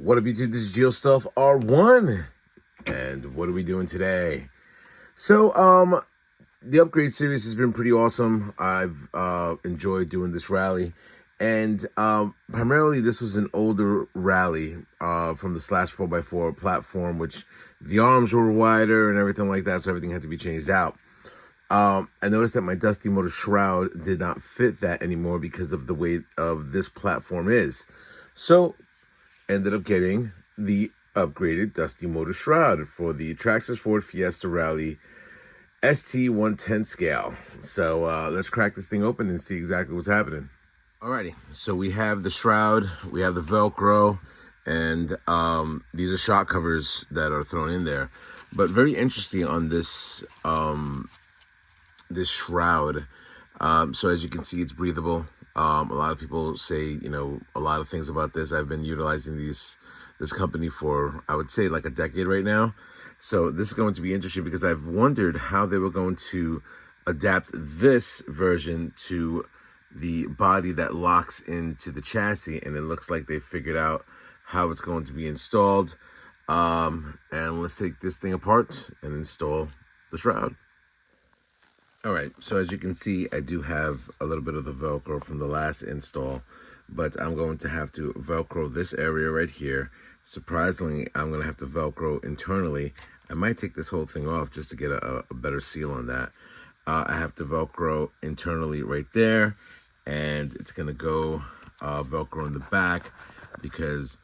What up, YouTube? This is Geo Stuff R1, and what are we doing today? So, the upgrade series has been pretty awesome. I've enjoyed doing this rally, and primarily this was an older rally from the Slash 4x4 platform, which the arms were wider and everything like that, so everything had to be changed out. I noticed that my Dusty Motor Shroud did not fit that anymore because of the weight of this platform is. So, ended up getting the upgraded Dusty Motor Shroud for the Traxxas Ford Fiesta Rally ST110 scale. So, let's crack this thing open and see exactly what's happening. Alrighty, so we have the Shroud, we have the Velcro, and these are shock covers that are thrown in there. But very interesting on this this Shroud. So as you can see, it's breathable. A lot of people say, you know, a lot of things about this. I've been utilizing this company for, I would say, like a decade right now. So this is going to be interesting because I've wondered how they were going to adapt this version to the body that locks into the chassis, and it looks like they figured out how it's going to be installed. And let's take this thing apart and install the Shroud. All right, so as you can see, I do have a little bit of the Velcro from the last install, but I'm going to have to Velcro this area right here. Surprisingly, I'm going to have to Velcro internally. I might take this whole thing off just to get a better seal on that. I have to Velcro internally right there, and it's going to go Velcro in the back because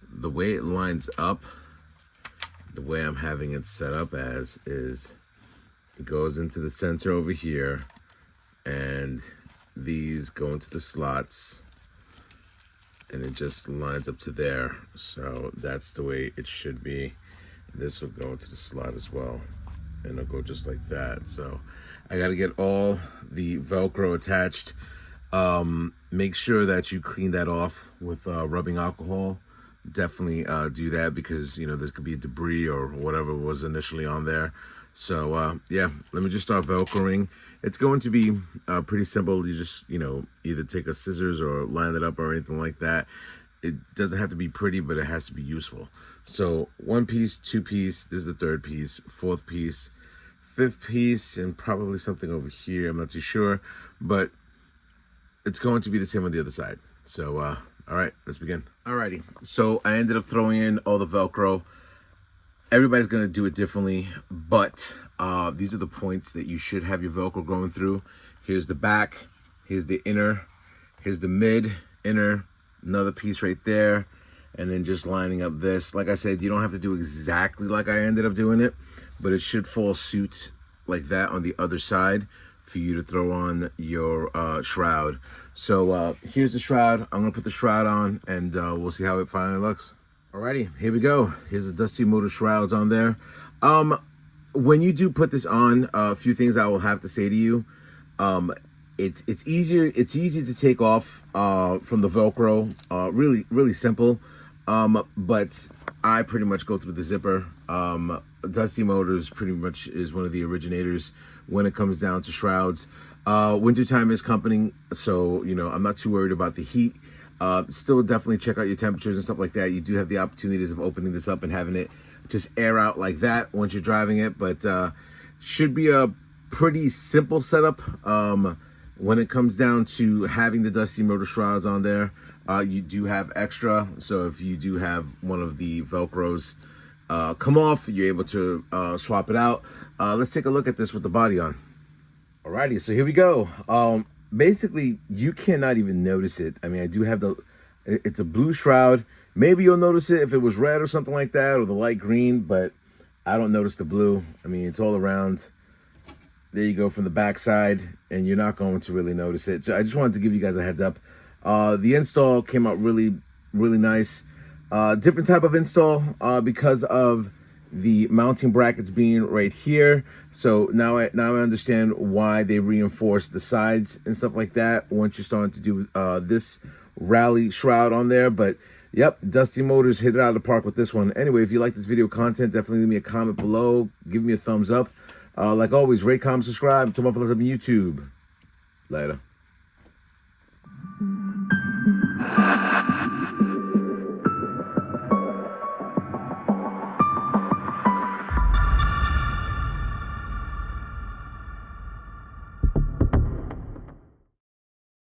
the way it lines up, the way I'm having it set up as is, it goes into the center over here, and these go into the slots, and it just lines up to there. So that's the way it should be. This will go into the slot as well, and it'll go just like that. So I got to get all the Velcro attached. Make sure that you clean that off with rubbing alcohol. Definitely do that because, you know, there could be debris or whatever was initially on there. So yeah, let me just start Velcroing. It's going to be pretty simple. You just, you know, either take a scissors or line it up or anything like that. It doesn't have to be pretty, but it has to be useful. So one piece, two piece, this is the third piece, fourth piece, fifth piece, and probably something over here. I'm not too sure, but it's going to be the same on the other side. So all right, let's begin. Alrighty, so I ended up throwing in all the Velcro. Everybody's going to do it differently, but these are the points that you should have your Velcro going through. Here's the back, here's the inner, here's the mid, inner, another piece right there, and then just lining up this. Like I said, you don't have to do exactly like I ended up doing it, but it should fall suit like that on the other side for you to throw on your Shroud. So here's the Shroud. I'm going to put the Shroud on, and we'll see how it finally looks. Alrighty, here we go. Here's the Dusty Motor Shrouds on there. When you do put this on, a few things I will have to say to you. It's easy to take off from the Velcro. Really simple. But I pretty much go through the zipper. Dusty Motors pretty much is one of the originators when it comes down to Shrouds. Wintertime is coming, so you know I'm not too worried about the heat. Still definitely check out your temperatures and stuff like that. You do have the opportunities of opening this up and having it just air out like that once you're driving it, but should be a pretty simple setup when it comes down to having the Dusty Motor Shrouds on there. You do have extra, so if you do have one of the Velcros come off, you're able to swap it out. Let's take a look at this with the body on. Alrighty, so here we go. Basically, you cannot even notice it. I mean, I do have it's a blue Shroud. Maybe you'll notice it if it was red or something like that, or the light green, but I don't notice the blue. I mean, it's all around. There you go from the back side, and you're not going to really notice it. So I just wanted to give you guys a heads up. The install came out really nice. Different type of install because of the mounting brackets being right here. So now I understand why they reinforced the sides and stuff like that once you're starting to do this rally Shroud on there. But yep, Dusty Motors hit it out of the park with this one. Anyway, if you like this video content, definitely leave me a comment below. Give me a thumbs up. Like always, rate, comment, subscribe. Turn on YouTube. Later.